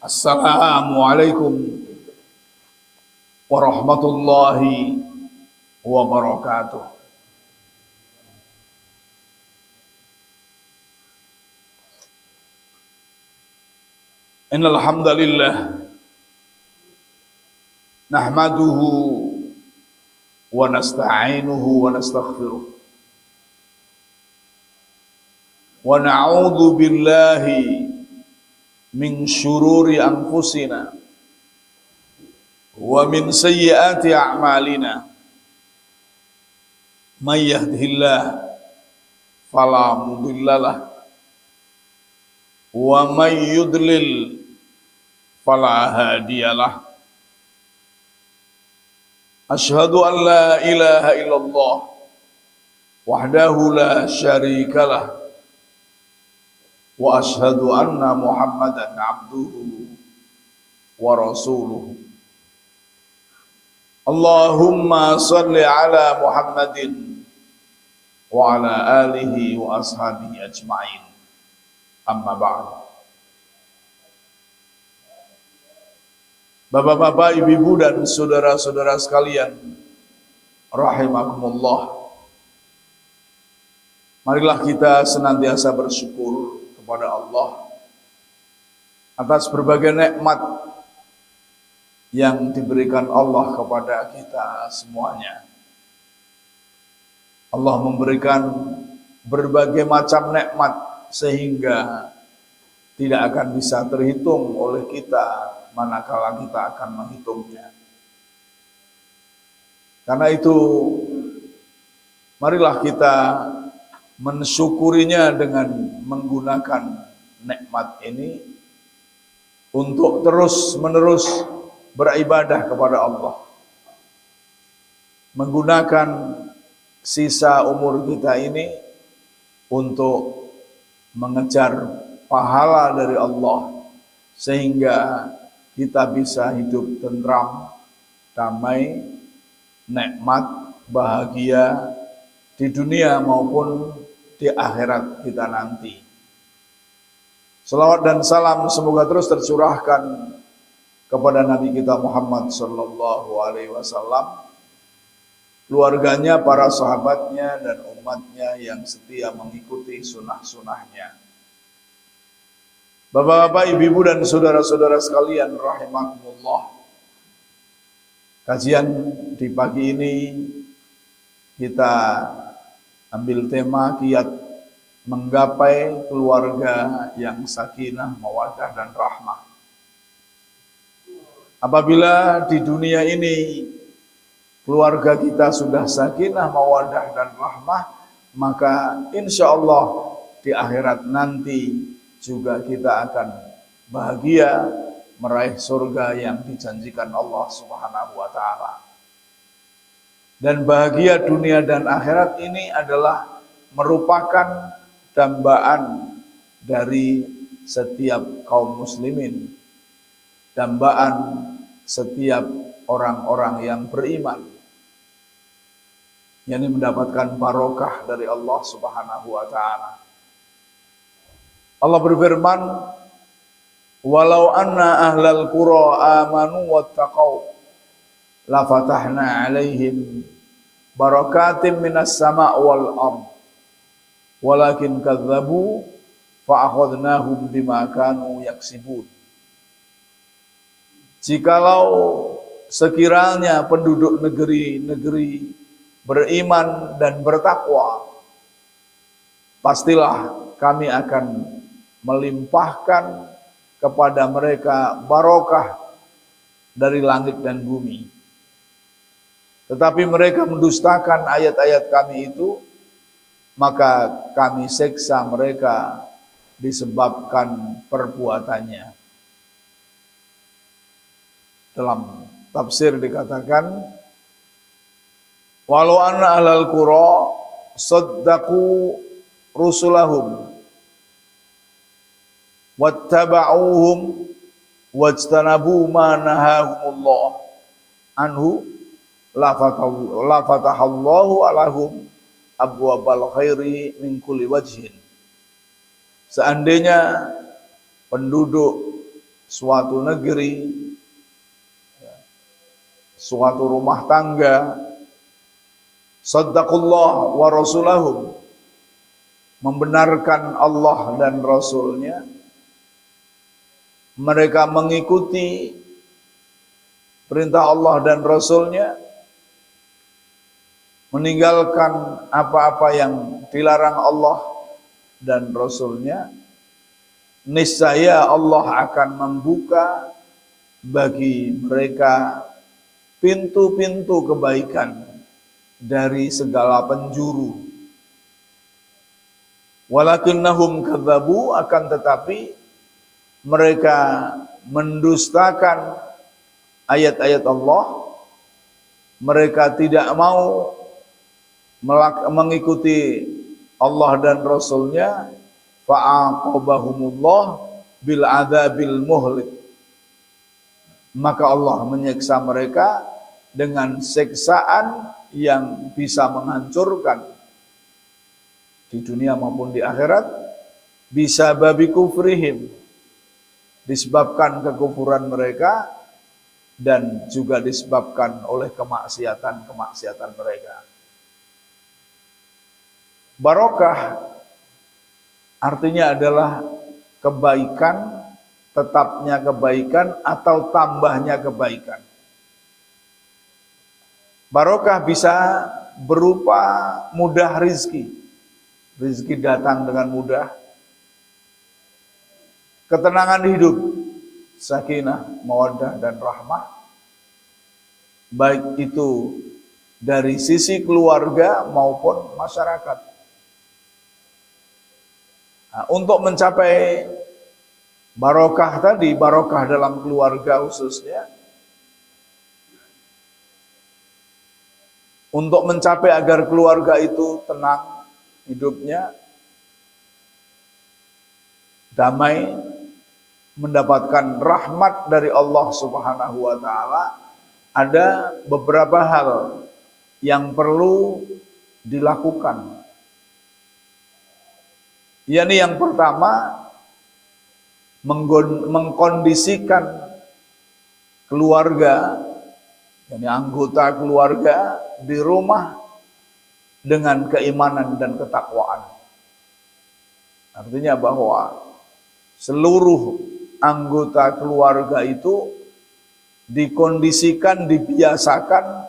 Assalamualaikum warahmatullahi wabarakatuh. Innal hamdalillah nahmaduhu wa nasta'inuhu wa nastaghfiruh wa na'udzu billahi min syururi anfusina wa min sayyiati a'malina. May yahdihillahu fala mudhillalah wa may yudlil fala hadiyalah. Asyhadu an la ilaha illallah wahdahu la syarikalah wa asyhadu anna Muhammadan abduhu wa rasuluhu. Allahumma salli ala Muhammadin wa ala alihi wa ashabihi ajma'in. Amma ba'd. Bapak-bapak, ibu-ibu dan saudara-saudara sekalian rahimakumullah. Marilah kita senantiasa bersyukur kepada Allah atas berbagai nikmat yang diberikan Allah kepada kita semuanya. Allah memberikan berbagai macam nikmat sehingga tidak akan bisa terhitung oleh kita manakala kita akan menghitungnya. Karena itu, marilah kita mensyukurinya dengan menggunakan nikmat ini untuk terus-menerus beribadah kepada Allah. Menggunakan sisa umur kita ini untuk mengejar pahala dari Allah sehingga kita bisa hidup tentram, damai, nikmat, bahagia di dunia maupun di akhirat kita nanti. Selawat dan salam semoga terus tercurahkan kepada Nabi kita Muhammad sallallahu alaihi wasallam, keluarganya, para sahabatnya dan umatnya yang setia mengikuti sunnah-sunnahnya. Bapak-bapak, ibu-ibu dan saudara-saudara sekalian rahimakumullah. Kajian di pagi ini kita ambil tema kiat menggapai keluarga yang sakinah, mawaddah dan rahmah. Apabila di dunia ini keluarga kita sudah sakinah, mawaddah dan rahmah, maka insya Allah di akhirat nanti juga kita akan bahagia meraih surga yang dijanjikan Allah Subhanahu wa ta'ala. Dan bahagia dunia dan akhirat ini adalah merupakan dambaan dari setiap kaum muslimin, dambaan setiap orang-orang yang beriman, yang mendapatkan barokah dari Allah Subhanahu wa ta'ala. Allah berfirman, walau anna ahlal qura amanu wattaqau la fatahna alaihim barakatim minas sama' wal ard walakin kadzabu fa akhadnahum bima kanu yaksibun. Jikalau sekiranya penduduk negeri-negeri beriman dan bertakwa, pastilah kami akan melimpahkan kepada mereka barokah dari langit dan bumi. Tetapi mereka mendustakan ayat-ayat kami itu, maka kami seksa mereka disebabkan perbuatannya. Dalam tafsir dikatakan, walau anna ahlal qura saddaqu rusulahum wattaba'uhum wajtanabu ma nahahumullah anhu la fatahallahu alahum abwabal khairi min kulli wajhin. Seandainya penduduk suatu negeri, suatu rumah tangga, saddaqullah wa rasulahum, membenarkan Allah dan Rasulnya, mereka mengikuti perintah Allah dan Rasulnya, meninggalkan apa-apa yang dilarang Allah dan Rasulnya, niscaya Allah akan membuka bagi mereka pintu-pintu kebaikan dari segala penjuru. Walakinnahum kadzabu, akan tetapi mereka mendustakan ayat-ayat Allah. Mereka tidak mau mengikuti Allah dan Rasulnya. Fa'aqabahumullah bil adzabil muhlik, maka Allah menyiksa mereka dengan siksaan yang bisa menghancurkan di dunia maupun di akhirat, bisa babi kufrihim, disebabkan kekufuran mereka dan juga disebabkan oleh kemaksiatan mereka. Barokah artinya adalah kebaikan, tetapnya kebaikan atau tambahnya kebaikan. Barokah bisa berupa mudah rizki. Rizki datang dengan mudah. Ketenangan hidup, sakinah, mawaddah dan rahmah. Baik itu dari sisi keluarga maupun masyarakat. Nah, untuk mencapai barokah tadi, barokah dalam keluarga khususnya, untuk mencapai agar keluarga itu tenang hidupnya, damai, mendapatkan rahmat dari Allah Subhanahu wa Ta'ala, ada beberapa hal yang perlu dilakukan. Yakni yang pertama, mengkondisikan keluarga, yakni anggota keluarga di rumah dengan keimanan dan ketakwaan. Artinya bahwa seluruh anggota keluarga itu dikondisikan, dibiasakan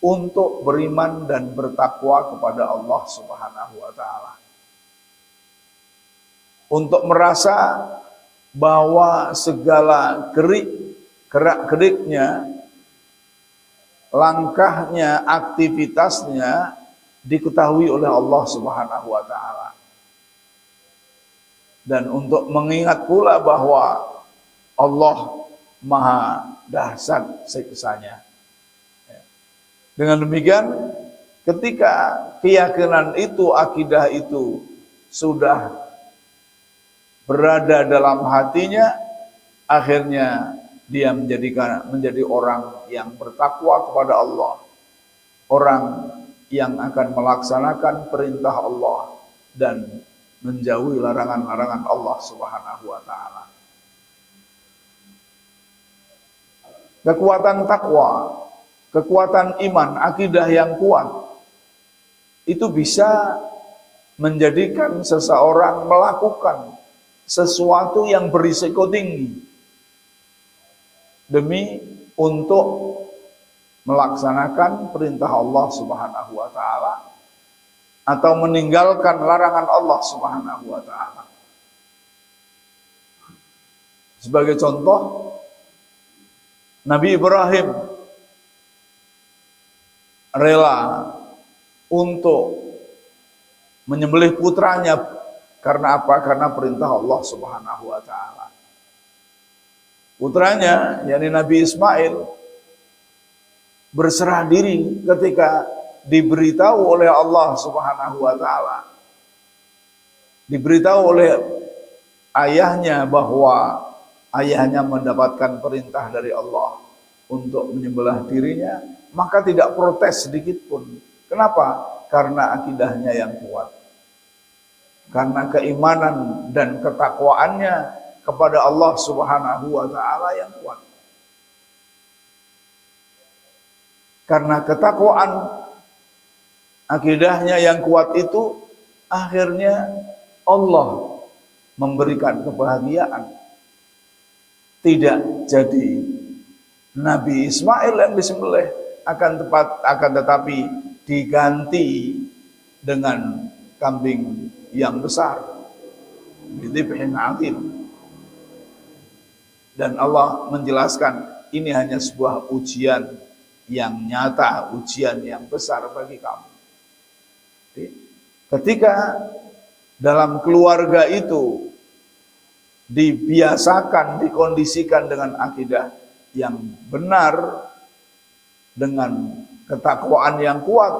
untuk beriman dan bertakwa kepada Allah Subhanahu wa Ta'ala. Untuk merasa bahwa segala gerak-geriknya, langkahnya, aktivitasnya diketahui oleh Allah Subhanahu wa Ta'ala. Dan untuk mengingat pula bahwa Allah maha dahsyat siksanya. Dengan demikian, ketika keyakinan itu, akidah itu sudah berada dalam hatinya, akhirnya dia menjadi orang yang bertakwa kepada Allah, orang yang akan melaksanakan perintah Allah dan menjauhi larangan-larangan Allah Subhanahu wa Ta'ala. Kekuatan takwa, kekuatan iman, akidah yang kuat, itu bisa menjadikan seseorang melakukan sesuatu yang berisiko tinggi demi untuk melaksanakan perintah Allah Subhanahu wa Ta'ala atau meninggalkan larangan Allah Subhanahu wa Ta'ala. Sebagai contoh, Nabi Ibrahim rela untuk menyembelih putranya. Karena apa? Karena perintah Allah Subhanahu wa Ta'ala. Putranya, yakni Nabi Ismail, berserah diri ketika diberitahu oleh Allah Subhanahu wa Ta'ala, diberitahu oleh ayahnya bahwa ayahnya mendapatkan perintah dari Allah untuk menyembelih dirinya, maka tidak protes sedikit pun. Kenapa? Karena akidahnya yang kuat. Karena keimanan dan ketakwaannya kepada Allah Subhanahu wa taala yang kuat. Karena ketakwaan akidahnya yang kuat itu akhirnya Allah memberikan kebahagiaan. Tidak jadi Nabi Ismail yang disembelih, akan tetapi diganti dengan kambing yang besar, bidhibhin azim. Dan Allah menjelaskan ini hanya sebuah ujian yang nyata, ujian yang besar bagi kamu. Ketika dalam keluarga itu dibiasakan, dikondisikan dengan akidah yang benar, dengan ketakwaan yang kuat,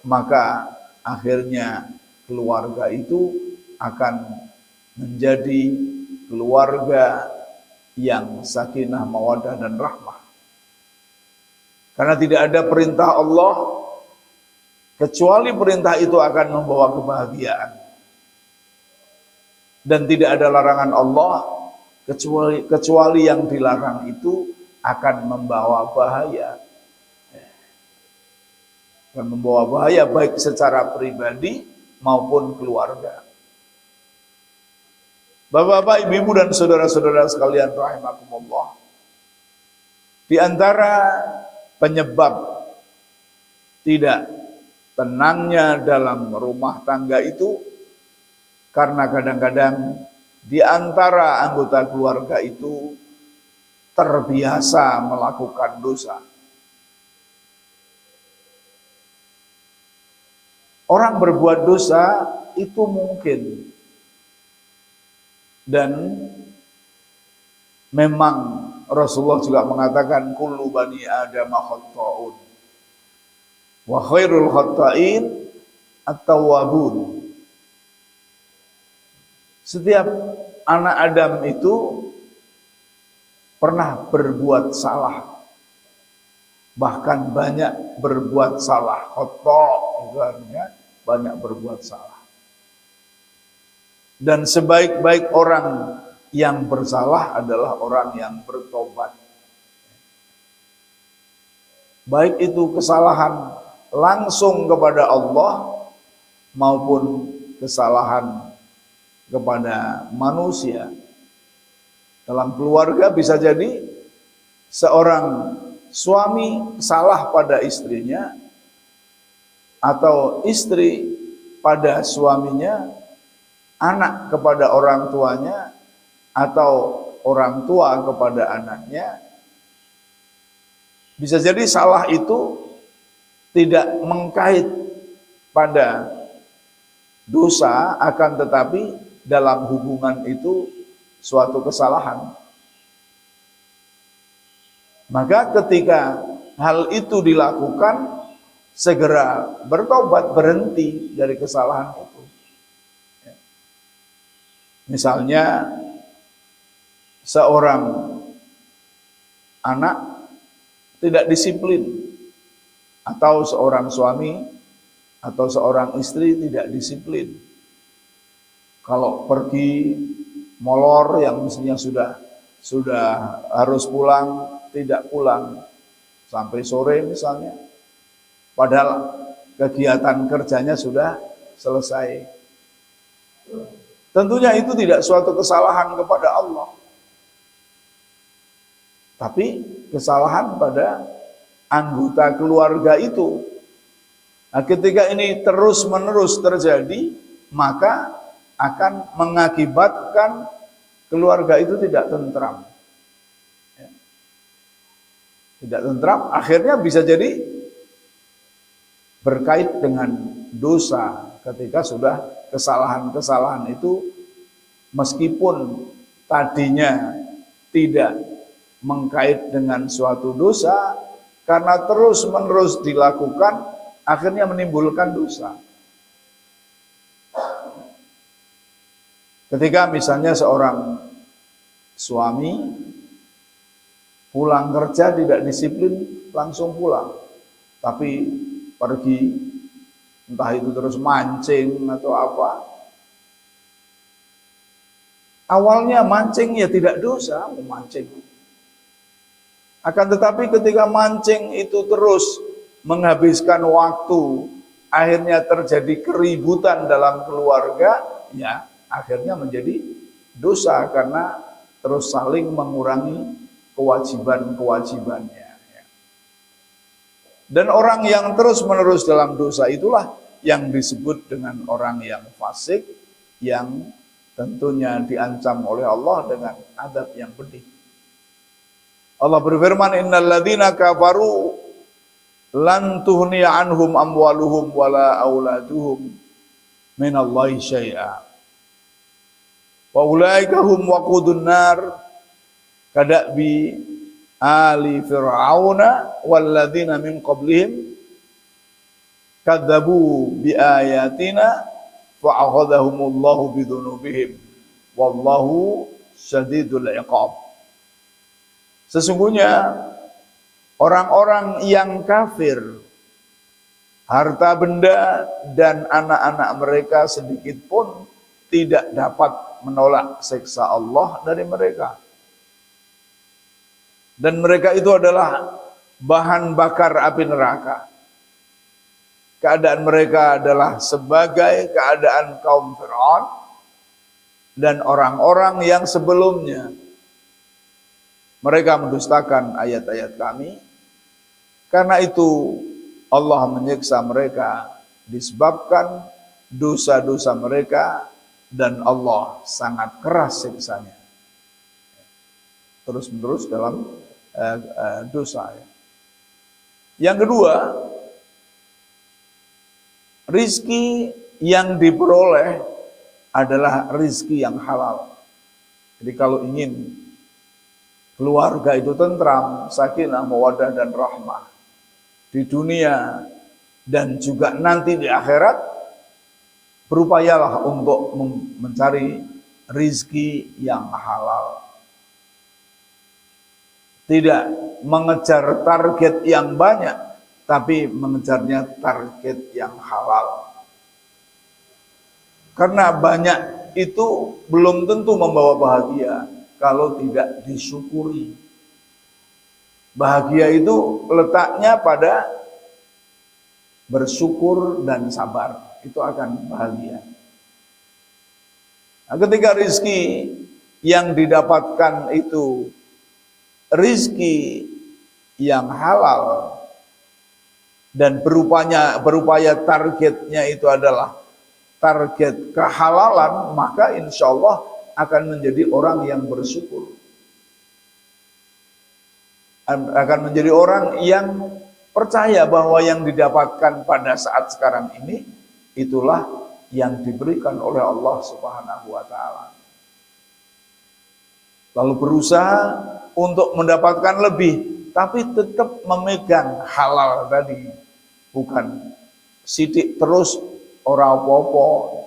maka akhirnya keluarga itu akan menjadi keluarga yang sakinah, mawaddah dan rahmah. Karena tidak ada perintah Allah kecuali perintah itu akan membawa kebahagiaan. Dan tidak ada larangan Allah kecuali yang dilarang itu akan membawa bahaya. Akan membawa bahaya baik secara pribadi maupun keluarga. Bapak-bapak, ibu-ibu dan saudara-saudara sekalian rahimakumullah. Di antara penyebab tidak tenangnya dalam rumah tangga itu karena kadang-kadang di antara anggota keluarga itu terbiasa melakukan dosa. Orang berbuat dosa itu mungkin, dan memang Rasulullah juga mengatakan kullu bani Adam khata'un wa khairul khata'in at-tawwabun. Setiap anak Adam itu pernah berbuat salah, bahkan banyak berbuat salah. Khata' itu artinya banyak berbuat salah. Dan sebaik-baik orang yang bersalah adalah orang yang bertobat. Baik itu kesalahan langsung kepada Allah maupun kesalahan kepada manusia. Dalam keluarga bisa jadi seorang suami salah pada istrinya, atau istri pada suaminya, anak kepada orang tuanya, atau orang tua kepada anaknya. Bisa jadi salah itu tidak mengkait pada dosa, akan tetapi dalam hubungan itu suatu kesalahan. Maka ketika hal itu dilakukan, segera bertobat, berhenti dari kesalahan itu. Misalnya seorang anak tidak disiplin, atau seorang suami atau seorang istri tidak disiplin. Kalau pergi molor yang mestinya sudah harus pulang, tidak pulang sampai sore misalnya, padahal kegiatan kerjanya sudah selesai. Tentunya itu tidak suatu kesalahan kepada Allah, tapi kesalahan pada anggota keluarga itu. Nah, ketika ini terus-menerus terjadi, maka akan mengakibatkan keluarga itu tidak tentram. Tidak tentram, akhirnya bisa jadi berkait dengan dosa ketika sudah kesalahan-kesalahan itu meskipun tadinya tidak mengkait dengan suatu dosa, karena terus-menerus dilakukan akhirnya menimbulkan dosa. Ketika misalnya seorang suami pulang kerja tidak disiplin, langsung pulang, tapi pergi entah itu terus mancing atau apa, Awalnya mancing ya tidak dosa, memancing. Akan tetapi ketika mancing itu terus menghabiskan waktu, akhirnya terjadi keributan dalam keluarga, ya akhirnya menjadi dosa karena terus saling mengurangi kewajiban-kewajibannya. Dan orang yang terus-menerus dalam dosa itulah yang disebut dengan orang yang fasik, yang tentunya diancam oleh Allah dengan azab yang pedih. Allah berfirman, innal ladzina kafaru lan tughniya anhum amwaluhum wala auladuhum minallahi syai'a. Wa ulaika hum waqudun nar kadabi ali fir'auna walladzina min qablihim kadzabu biayatina fa'akhadhahumullahu bidzunubihim wallahu syadidul iqab. Sesungguhnya orang-orang yang kafir, harta benda dan anak-anak mereka sedikit pun tidak dapat menolak siksa Allah dari mereka. Dan mereka itu adalah bahan bakar api neraka. Keadaan mereka adalah sebagai keadaan kaum Fir'aun dan orang-orang yang sebelumnya. Mereka mendustakan ayat-ayat kami. Karena itu Allah menyiksa mereka disebabkan dosa-dosa mereka dan Allah sangat keras siksanya. Terus-menerus dalam dosa. Yang kedua, rizki yang diperoleh adalah rizki yang halal. Jadi kalau ingin keluarga itu tentram, sakinah, mawaddah dan rahmah di dunia dan juga nanti di akhirat, berupayalah untuk mencari rizki yang halal. Tidak mengejar target yang banyak, tapi mengejarnya target yang halal. Karena banyak itu belum tentu membawa bahagia kalau tidak disyukuri. Bahagia itu letaknya pada bersyukur dan sabar. Itu akan bahagia. Nah, ketika rizki yang didapatkan itu rizki yang halal dan berupaya targetnya itu adalah target kehalalan, maka insya Allah akan menjadi orang yang bersyukur, akan menjadi orang yang percaya bahwa yang didapatkan pada saat sekarang ini itulah yang diberikan oleh Allah Subhanahu wa Ta'ala. Lalu berusaha untuk mendapatkan lebih, tapi tetap memegang halal tadi, bukan sidik terus ora apa-apa.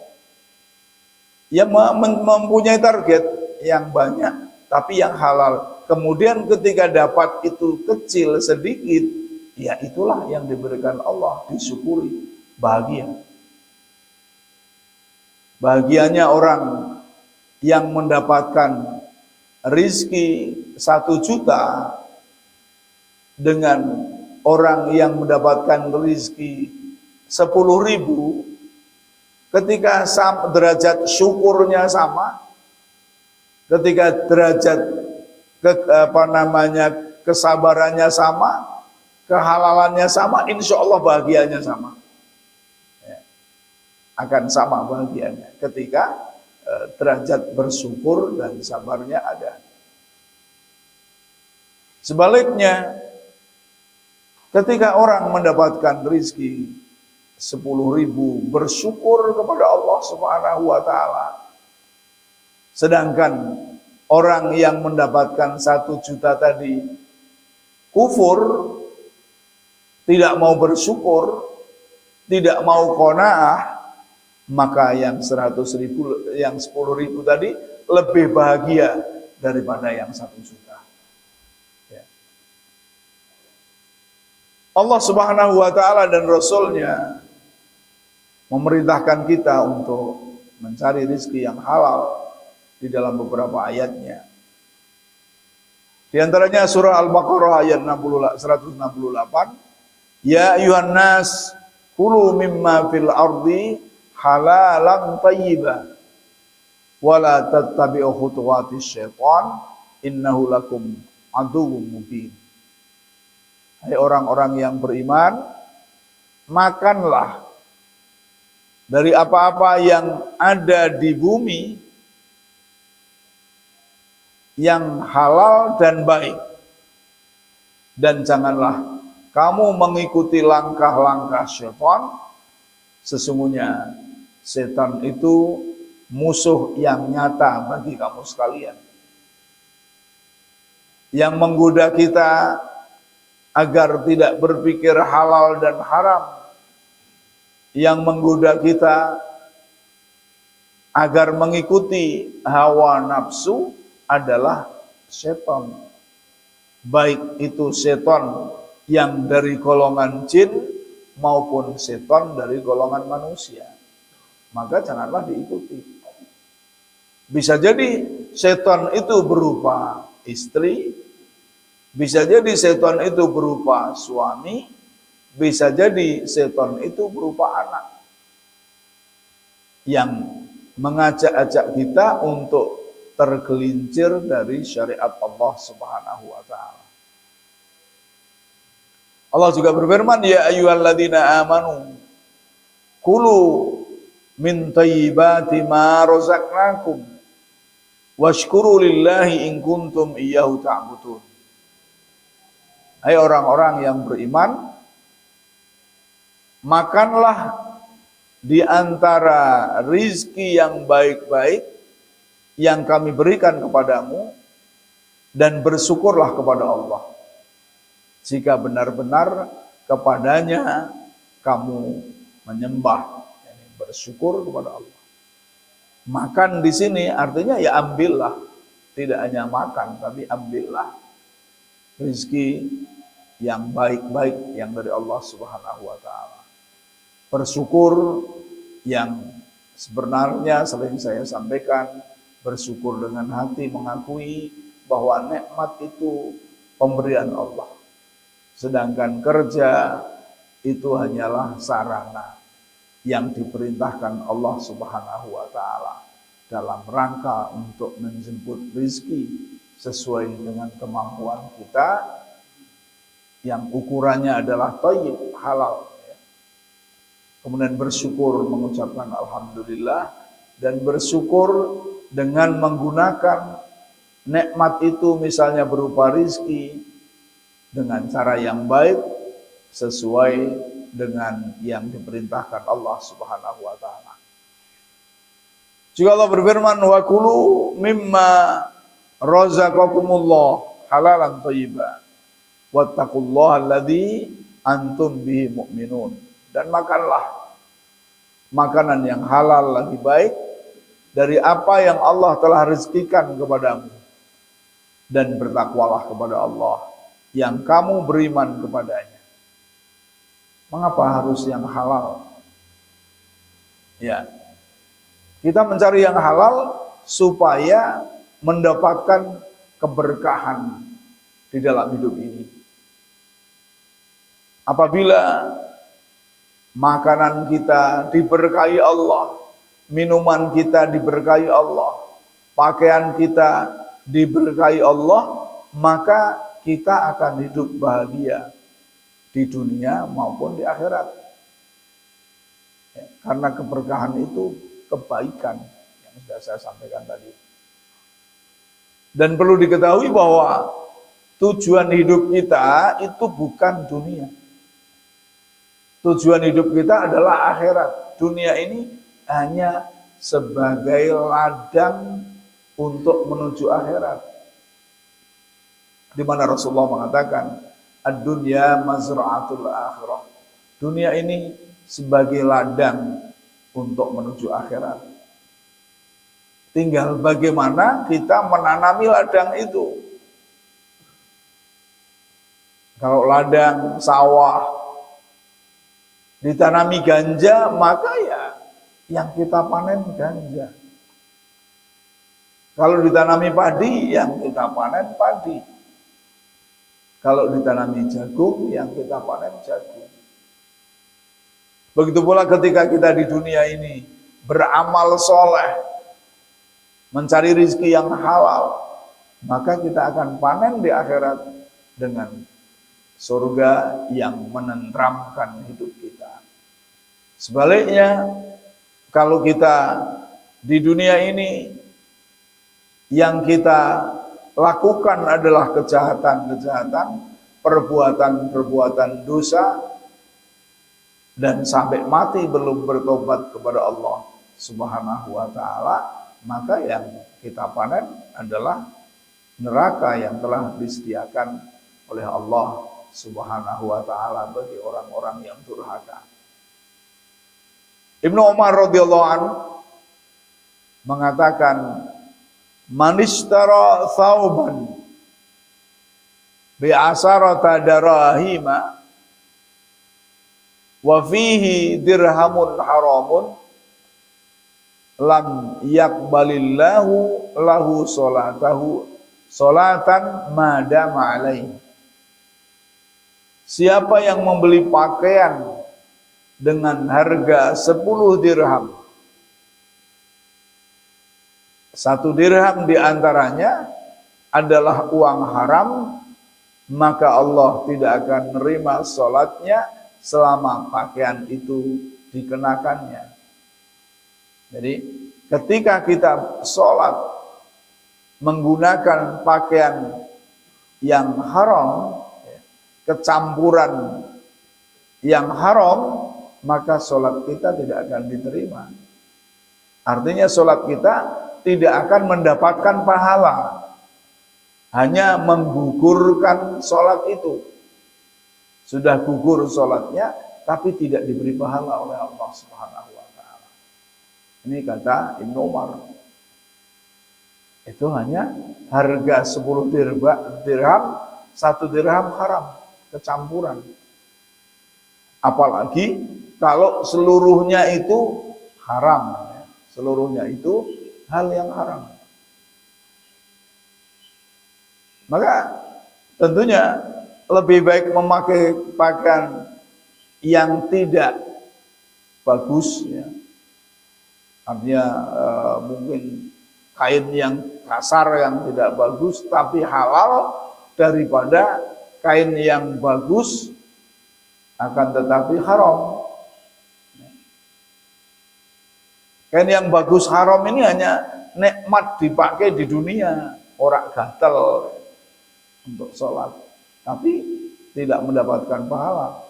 Ya mempunyai target yang banyak, tapi yang halal. Kemudian ketika dapat itu kecil sedikit, ya itulah yang diberikan Allah, disyukuri, bahagia. Bahagianya orang yang mendapatkan rizki 1 juta dengan orang yang mendapatkan rizki 10.000, ketika derajat syukurnya sama, ketika derajat kesabarannya sama, kehalalannya sama, insya Allah bahagianya sama. Ya, akan sama bahagianya ketika derajat bersyukur dan sabarnya ada. Sebaliknya, ketika orang mendapatkan rizki 10.000, bersyukur kepada Allah Subhanahu wa Ta'ala, sedangkan orang yang mendapatkan 1 juta tadi kufur, tidak mau bersyukur, tidak mau qanaah, maka yang 100.000, yang 10.000 tadi lebih bahagia daripada yang 1 juta. Ya. Allah Subhanahu wa Ta'ala dan Rasulnya memerintahkan kita untuk mencari rizki yang halal, di dalam beberapa ayatnya. Di antaranya surah Al-Baqarah ayat 168, ya ayuhan nas kulu mimma fil ardi halalan thayyiban wala tattabi'u khutuwatis syaitan innahu lakum aduwwum mubin. Hai orang-orang yang beriman, makanlah dari apa-apa yang ada di bumi yang halal dan baik, dan janganlah kamu mengikuti langkah-langkah syaitan. Sesungguhnya setan itu musuh yang nyata bagi kamu sekalian, yang menggoda kita agar tidak berpikir halal dan haram, yang menggoda kita agar mengikuti hawa nafsu adalah setan. Baik itu setan yang dari golongan jin maupun setan dari golongan manusia. Maka janganlah diikuti. Bisa jadi setan itu berupa istri, bisa jadi setan itu berupa suami, bisa jadi setan itu berupa anak yang mengajak-ajak kita untuk tergelincir dari syariat Allah Subhanahu wa taala. Allah juga berfirman, ya ayyuhalladzina amanu kulu min thayyibati ma razaqnakum washkuru lillahi in kuntum iyyahu ta'budun. Hai orang-orang yang beriman, makanlah di antara rizki yang baik-baik yang kami berikan kepadamu, dan bersyukurlah kepada Allah jika benar-benar kepadanya kamu menyembah. Bersyukur kepada Allah. Makan di sini artinya ya ambillah, tidak hanya makan tapi ambillah rizki yang baik-baik yang dari Allah Subhanahu wa taala. Bersyukur yang sebenarnya sering saya sampaikan, bersyukur dengan hati, mengakui bahwa nikmat itu pemberian Allah. Sedangkan kerja itu hanyalah sarana yang diperintahkan Allah Subhanahu wa taala dalam rangka untuk menjemput rezeki sesuai dengan kemampuan kita, yang ukurannya adalah thayyib, halal. Kemudian bersyukur, mengucapkan alhamdulillah, dan bersyukur dengan menggunakan nikmat itu misalnya berupa rizki dengan cara yang baik sesuai dengan yang diperintahkan Allah Subhanahu wa taala. Juga Allah berfirman, wa kulu mimma razaqakumullah halalan thayyiban wattaqullaha alladzi antum bihi mu'minun. Dan makanlah makanan yang halal lagi baik dari apa yang Allah telah rezekikan kepadamu, dan bertakwalah kepada Allah yang kamu beriman kepadanya. Mengapa harus yang halal? Ya, kita mencari yang halal supaya mendapatkan keberkahan di dalam hidup ini. Apabila makanan kita diberkahi Allah, minuman kita diberkahi Allah, pakaian kita diberkahi Allah, maka kita akan hidup bahagia di dunia maupun di akhirat. Ya, karena keberkahan itu kebaikan yang sudah saya sampaikan tadi. Dan perlu diketahui bahwa tujuan hidup kita itu bukan dunia. Tujuan hidup kita adalah akhirat. Dunia ini hanya sebagai ladang untuk menuju akhirat. Di mana Rasulullah mengatakan, ad-dunya mazra'atul akhirah. Dunia ini sebagai ladang untuk menuju akhirat. Tinggal bagaimana kita menanami ladang itu. Kalau ladang sawah ditanami ganja, maka ya yang kita panen ganja. Kalau ditanami padi, yang kita panen padi. Kalau ditanami jagung, yang kita panen jagung. Begitu pula ketika kita di dunia ini beramal soleh, mencari rezeki yang halal, maka kita akan panen di akhirat dengan surga yang menenteramkan hidup kita. Sebaliknya, kalau kita di dunia ini yang kita lakukan adalah kejahatan-kejahatan, perbuatan-perbuatan dosa, dan sampai mati belum bertobat kepada Allah Subhanahu wa ta'ala, maka yang kita panen adalah neraka yang telah disediakan oleh Allah Subhanahu wa ta'ala bagi orang-orang yang durhaka. Ibnu Umar radhiyallahu anhu mengatakan, man ishtara thawban bi asarata darahima wa fihi dirhamun haramun lam yaqbalillahu lahu salatan madama alaih. Siapa yang membeli pakaian dengan harga 10 dirham, 1 dirham diantaranya adalah uang haram, maka Allah tidak akan menerima sholatnya selama pakaian itu dikenakannya. Jadi ketika kita sholat menggunakan pakaian yang haram, kecampuran yang haram, maka sholat kita tidak akan diterima. Artinya sholat kita tidak akan mendapatkan pahala, hanya menggugurkan sholat itu. Sudah gugur sholatnya, tapi tidak diberi pahala oleh Allah Subhanahu wa ta'ala. Ini kata Ibnu Umar. Itu hanya harga 10 dirham, 1 dirham haram, kecampuran. Apalagi kalau seluruhnya itu haram, seluruhnya itu hal yang haram. Maka tentunya lebih baik memakai pakaian yang tidak bagus, ya. Artinya mungkin kain yang kasar yang tidak bagus tapi halal, daripada kain yang bagus akan tetapi haram. Kain yang bagus haram ini hanya nikmat dipakai di dunia, orang gatel untuk sholat, tapi tidak mendapatkan pahala.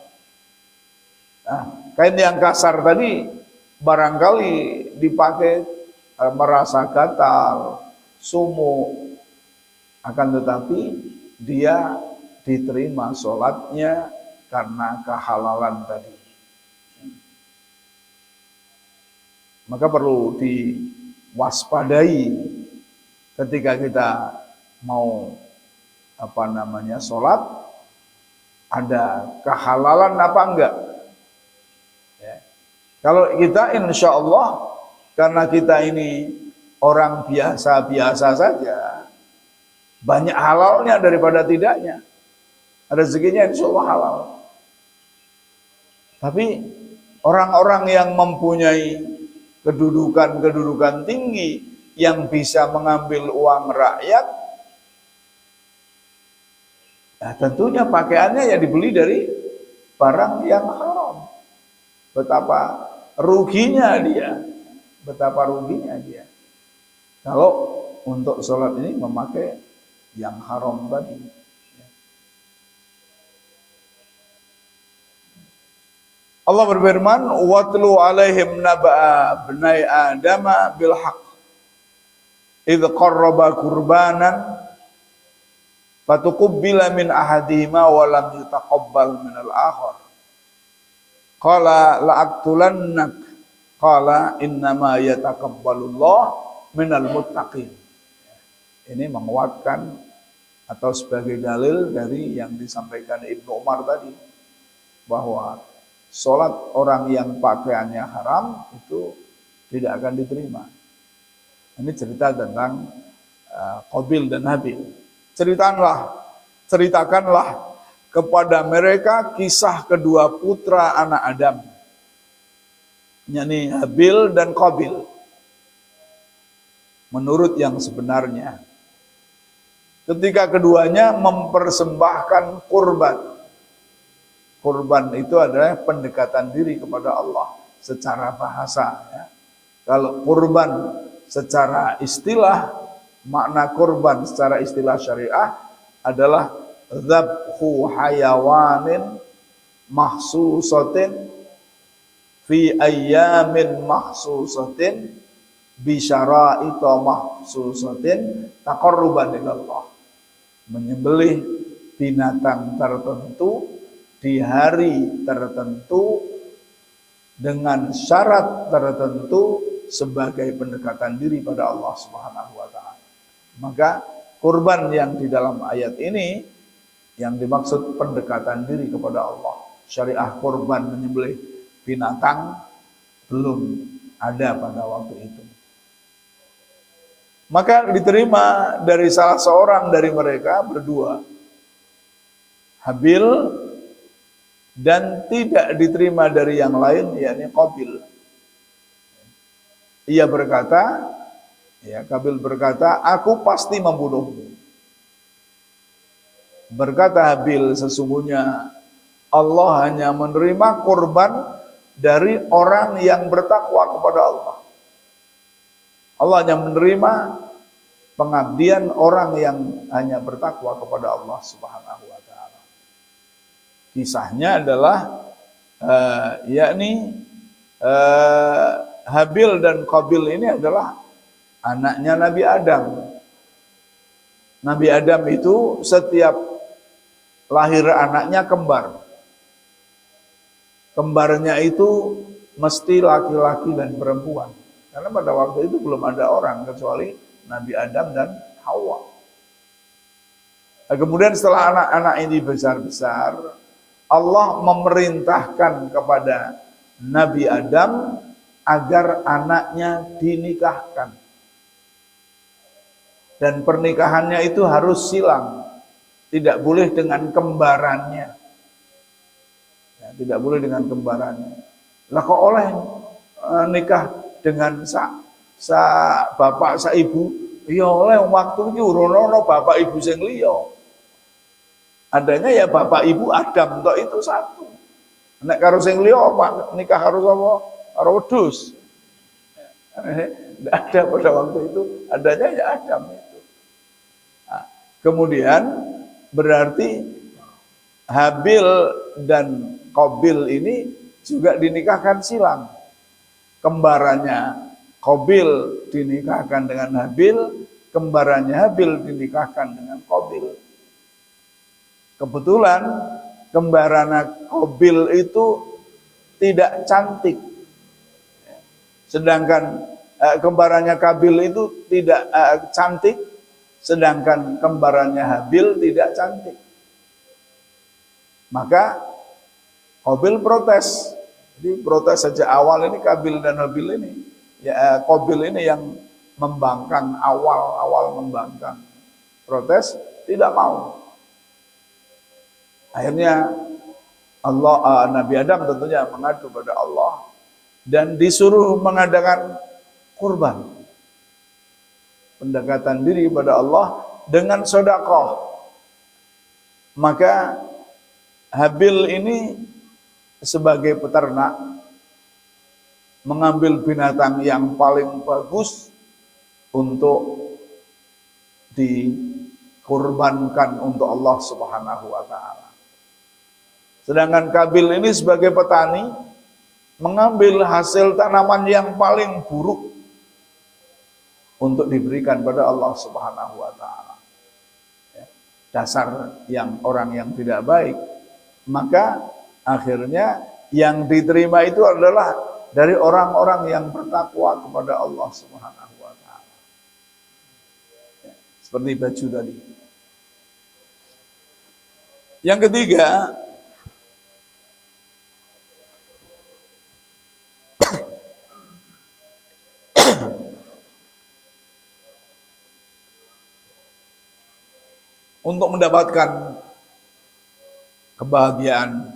Nah, kain yang kasar tadi barangkali dipakai merasa gatal, sumuk, akan tetapi dia diterima sholatnya karena kehalalan tadi. Maka perlu diwaspadai ketika kita mau sholat, ada kehalalan apa enggak. Ya. Kalau kita insya Allah, karena kita ini orang biasa-biasa saja, banyak halalnya daripada tidaknya. Rezekinya insya Allah halal. Tapi orang-orang yang mempunyai kedudukan tinggi, yang bisa mengambil uang rakyat, nah tentunya pakaiannya ya dibeli dari barang yang haram. Betapa ruginya dia, kalau untuk sholat ini memakai yang haram tadi. Allah berfirman, "Watlu 'alaihim naba'a bnai Adama bil haqq idz qarraba qurbanan fatuqbila min ahadihima wa lam yutaqabbal min al-akhar. Qala la'aqtulannak qala innama yataqabbalullah minal muttaqin." Ini menguatkan atau sebagai dalil dari yang disampaikan Ibnu Umar tadi, bahwa sholat orang yang pakaiannya haram itu tidak akan diterima. Ini cerita tentang Qabil dan Habil. Ceritakanlah kepada mereka kisah kedua putra anak Adam, yakni Habil dan Qabil, menurut yang sebenarnya. Ketika keduanya mempersembahkan kurban. Kurban itu adalah pendekatan diri kepada Allah secara bahasa. Ya. Kalau kurban secara istilah, makna kurban secara istilah syariah adalah dzabhu hayawanin mahsusatin fi ayyamin mahsusatin bi syara'ita mahsusatin taqarruban ilallah. Menyembelih binatang tertentu di hari tertentu dengan syarat tertentu sebagai pendekatan diri pada Allah Subhanahu wa taala. Maka kurban yang di dalam ayat ini yang dimaksud pendekatan diri kepada Allah. Syariah kurban menyembelih binatang belum ada pada waktu itu. Maka diterima dari salah seorang dari mereka berdua, Habil, dan tidak diterima dari yang lain, yakni Qabil. Ia berkata, Qabil berkata, aku pasti membunuhmu. Berkata Habil, sesungguhnya Allah hanya menerima kurban dari orang yang bertakwa kepada Allah. Allah hanya menerima pengabdian orang yang hanya bertakwa kepada Allah Subhanahu wa taala. Kisahnya adalah Habil dan Qabil ini adalah anaknya Nabi Adam. Nabi Adam itu setiap lahir anaknya kembar. Kembarnya itu mesti laki-laki dan perempuan. Karena pada waktu itu belum ada orang kecuali Nabi Adam dan Hawa. Nah, kemudian setelah anak-anak ini besar-besar, Allah memerintahkan kepada Nabi Adam agar anaknya dinikahkan. Dan pernikahannya itu harus silang. Tidak boleh dengan kembarannya. Ya, tidak boleh dengan kembarannya. Lah kok oleh nikah dengan bapak sa ibu? Ya oleh waktu itu rono bapak ibu sing liya. Adanya ya bapak ibu Adam tok itu satu. Nek karo sing liya nikah karo sapa? Karo wedhus. Tidak ada pada waktu itu, adanya ya Adam itu. Nah, kemudian berarti Habil dan Qabil ini juga dinikahkan silang. Kembarannya Qabil dinikahkan dengan Habil, kembarannya Habil dinikahkan dengan Qabil. Kebetulan kembarannya Qabil itu tidak cantik. Sedangkan kembarannya Qabil itu tidak cantik, sedangkan kembarannya Habil tidak cantik. Maka Qabil protes. Jadi protes sejak awal ini Qabil dan Habil ini. Ya Qabil ini yang membangkang awal membangkang. Protes tidak mau. Akhirnya Nabi Adam tentunya mengadu pada Allah dan disuruh mengadakan kurban. Pendekatan diri pada Allah dengan sedekah. Maka Habil ini sebagai peternak mengambil binatang yang paling bagus untuk dikurbankan untuk Allah Subhanahu wa taala. Sedangkan Qabil ini sebagai petani mengambil hasil tanaman yang paling buruk untuk diberikan pada Allah Subhanahu wa taala. Dasar yang orang yang tidak baik. Maka akhirnya yang diterima itu adalah dari orang-orang yang bertakwa kepada Allah Subhanahu wa taala. Seperti baju tadi. Yang ketiga, untuk mendapatkan kebahagiaan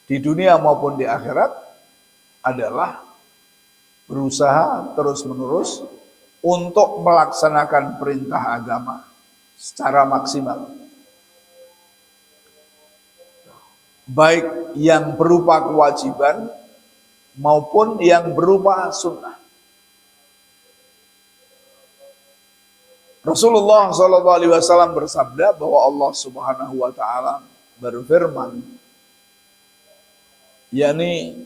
di dunia maupun di akhirat adalah berusaha terus-menerus untuk melaksanakan perintah agama secara maksimal. Baik yang berupa kewajiban maupun yang berupa sunnah. Rasulullah SAW bersabda bahwa Allah Subhanahu wa taala berfirman, yakni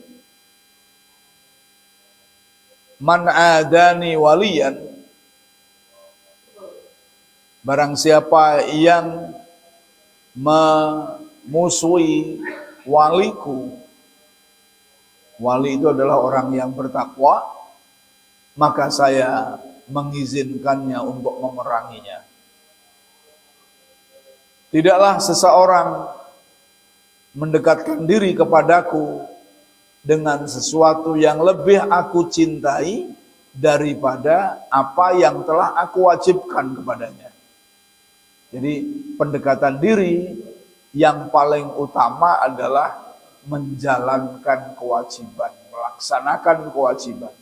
man adani waliyan, barang siapa yang memusuhi waliku, wali itu adalah orang yang bertakwa, maka saya mengizinkannya untuk memeranginya. Tidaklah seseorang mendekatkan diri kepadaku dengan sesuatu yang lebih aku cintai daripada apa yang telah aku wajibkan kepadanya. Jadi pendekatan diri yang paling utama adalah menjalankan kewajiban, melaksanakan kewajiban.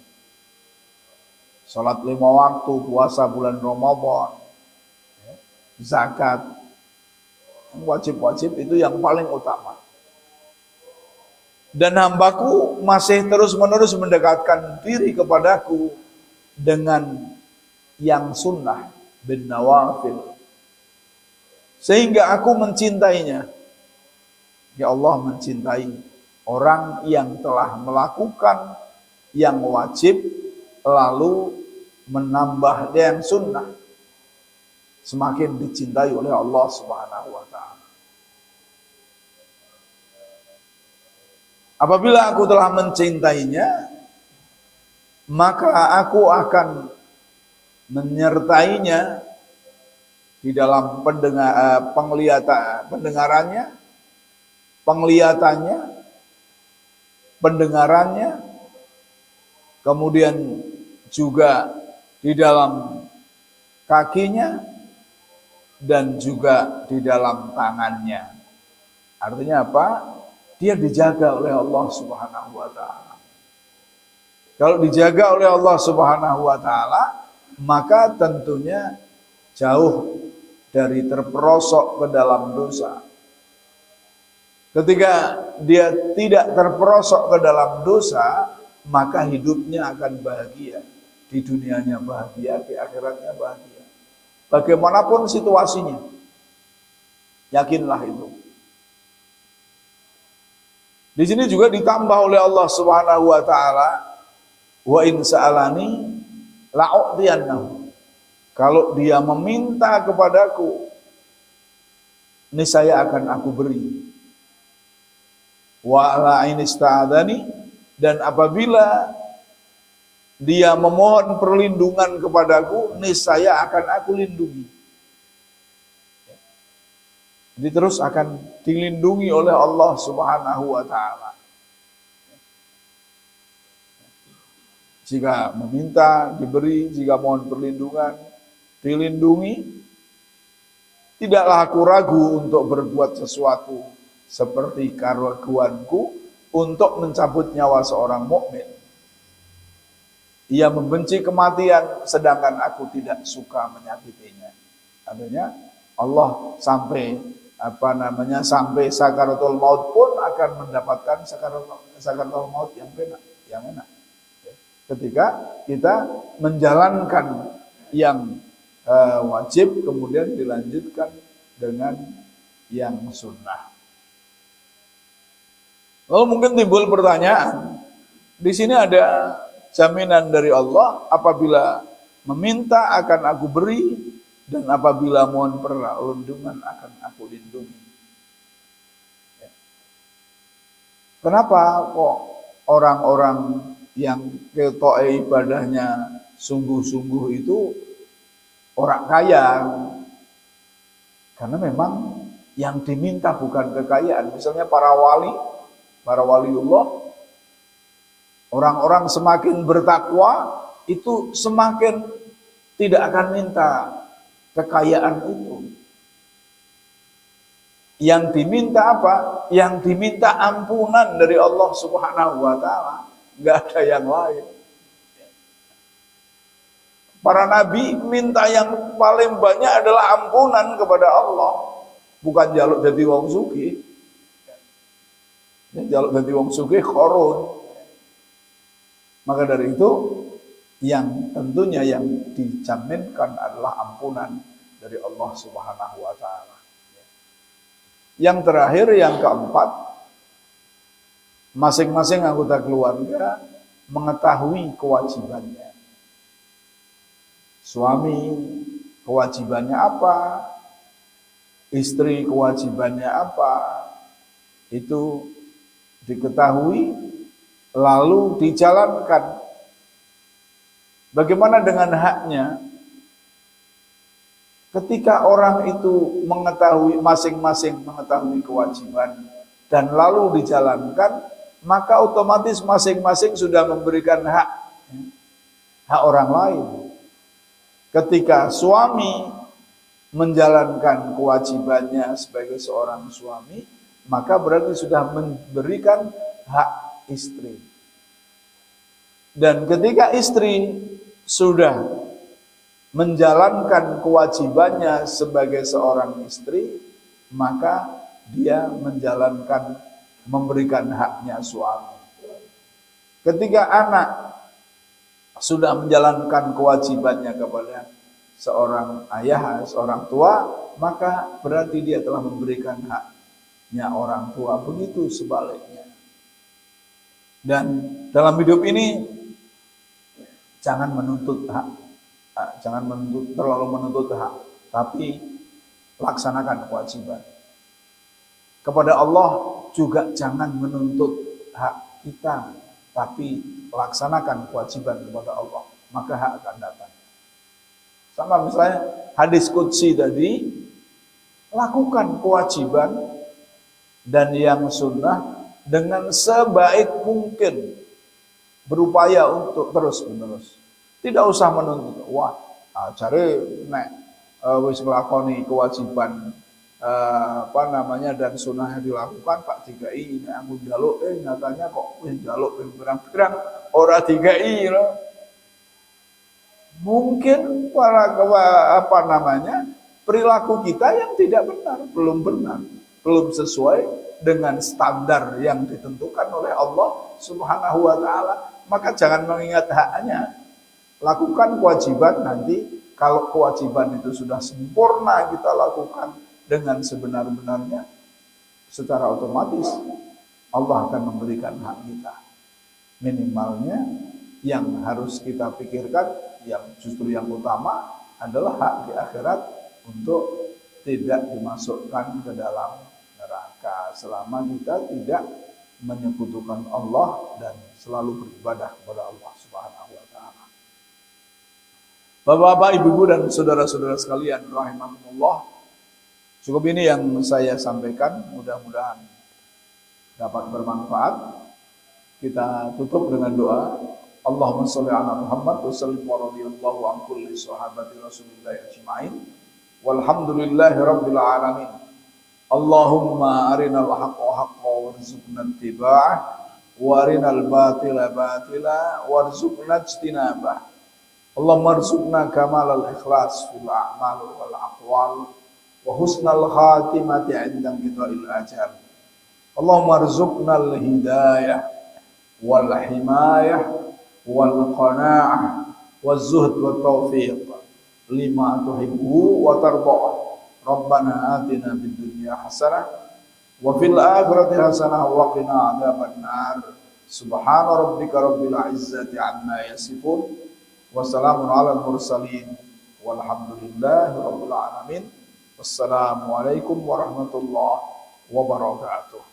Salat 5 waktu, puasa bulan Ramadan, zakat, wajib-wajib itu yang paling utama. Dan hambaku masih terus-menerus mendekatkan diri kepadaku dengan yang sunnah bin nawafil, sehingga aku mencintainya. Ya Allah mencintai orang yang telah melakukan yang wajib lalu menambah yang sunnah, semakin dicintai oleh Allah Subhanahu wa taala. Apabila aku telah mencintainya, maka aku akan menyertainya di dalam pendengarannya, penglihatannya, pendengarannya, kemudian juga di dalam kakinya dan juga di dalam tangannya. Artinya apa? Dia dijaga oleh Allah Subhanahu wa taala. Kalau dijaga oleh Allah Subhanahu wa taala, maka tentunya jauh dari terperosok ke dalam dosa. Ketika dia tidak terperosok ke dalam dosa, maka hidupnya akan bahagia. Di dunianya bahagia, di akhiratnya bahagia. Bagaimanapun situasinya, yakinlah itu. Di sini juga ditambah oleh Allah Subhanahu wa taala, wa in sa'alani la'u'tiyannahu. Kalau dia meminta kepadaku, niscaya akan aku beri. Wa la in ista'adani, dan apabila dia memohon perlindungan kepadaku, niscaya akan aku lindungi. Jadi terus akan dilindungi oleh Allah Subhanahu wa taala. Jika meminta diberi, jika mohon perlindungan dilindungi. Tidaklah aku ragu untuk berbuat sesuatu seperti keraguanku untuk mencabut nyawa seorang mukmin. Ia membenci kematian sedangkan aku tidak suka menyakitinya. Artinya Allah sampai sampai sakaratul maut pun akan mendapatkan sakaratul maut yang enak. Ketika kita menjalankan yang wajib kemudian dilanjutkan dengan yang sunnah. Lalu mungkin timbul pertanyaan, di sini ada jaminan dari Allah, apabila meminta akan aku beri, dan apabila mohon perlindungan akan aku lindungi. Kenapa kok orang-orang yang ketoke ibadahnya sungguh-sungguh itu orang kaya? Karena memang yang diminta bukan kekayaan. Misalnya para waliullah, orang-orang semakin bertakwa itu semakin tidak akan minta kekayaan itu. Yang diminta apa? Yang diminta ampunan dari Allah Subhanahu wa taala, enggak ada yang lain. Para nabi minta yang paling banyak adalah ampunan kepada Allah, bukan jaluk dadi wong sugih. Jaluk dadi wong sugih korun. Maka dari itu yang tentunya yang dijaminkan adalah ampunan dari Allah Subhanahu wa taala. Yang terakhir, yang keempat, masing-masing anggota keluarga mengetahui kewajibannya. Suami kewajibannya apa, istri kewajibannya apa, itu diketahui lalu dijalankan. Bagaimana dengan haknya? Ketika orang itu mengetahui, masing-masing mengetahui kewajiban dan lalu dijalankan, maka otomatis masing-masing sudah memberikan hak orang lain. Ketika suami menjalankan kewajibannya sebagai seorang suami, maka berarti sudah memberikan hak istri. Dan ketika istri sudah menjalankan kewajibannya sebagai seorang istri, maka dia menjalankan, memberikan haknya suami. Ketika anak sudah menjalankan kewajibannya kepada seorang ayah, seorang tua, maka berarti dia telah memberikan haknya orang tua. Begitu sebaliknya. Dan dalam hidup ini jangan menuntut hak, jangan terlalu menuntut hak, tapi laksanakan kewajiban. Kepada Allah juga jangan menuntut hak kita, tapi laksanakan kewajiban kepada Allah, maka hak akan datang. Sama misalnya hadis qudsi tadi, lakukan kewajiban dan yang sunnah dengan sebaik mungkin, berupaya untuk terus-menerus. Tidak usah menuntut, wah, cari nek wis nglakoni kewajiban dan sunnahnya dilakukan Pak dikai, nek aku njaluk nyatanya kok wis njaluk pirang-pirang ora dikai loh. Mungkin perilaku kita yang tidak benar, belum sesuai dengan standar yang ditentukan oleh Allah Subhanahu wa taala. Maka jangan mengingat haknya. Lakukan kewajiban, nanti kalau kewajiban itu sudah sempurna kita lakukan dengan sebenar-benarnya, secara otomatis Allah akan memberikan hak kita. Minimalnya yang harus kita pikirkan, yang justru yang utama adalah hak di akhirat untuk tidak dimasukkan ke dalam neraka selama kita tidak menyekutukan Allah dan selalu beribadah kepada Allah Subhanahu wa taala. Bapak-bapak, ibu-ibu dan saudara-saudara sekalian rahimakumullah, cukup ini yang saya sampaikan, mudah-mudahan dapat bermanfaat. Kita tutup dengan doa. Allahumma sholli ala Muhammad wa sallim wa radhiyallahu an kulli sahabati Rasulillah ajma'in. Walhamdulillahi rabbil alamin. Allahumma arinal haqqa haqqan warzuqna ittiba'ah wa arinal batila batila warzuqna ijtinabah. Allahumma arzuqna kamalal ikhlas fil a'mal wal aqwal wa husnal khatimati 'inda qida'il ajal. Allahumma arzuqna al hidayah wal himayah wal qana'ah waz zuhd wat taufiq lima tuhibbu wa tarda. Rabbana atina fid dunya hasanah wa fil akhirati hasanah wa qina adzabannar. Subhana rabbika rabbil izzati amma yasifun wa salamun alal mursalin walhamdulillahi rabbil alamin. Wassalamu alaikum warahmatullahi wabarakatuh.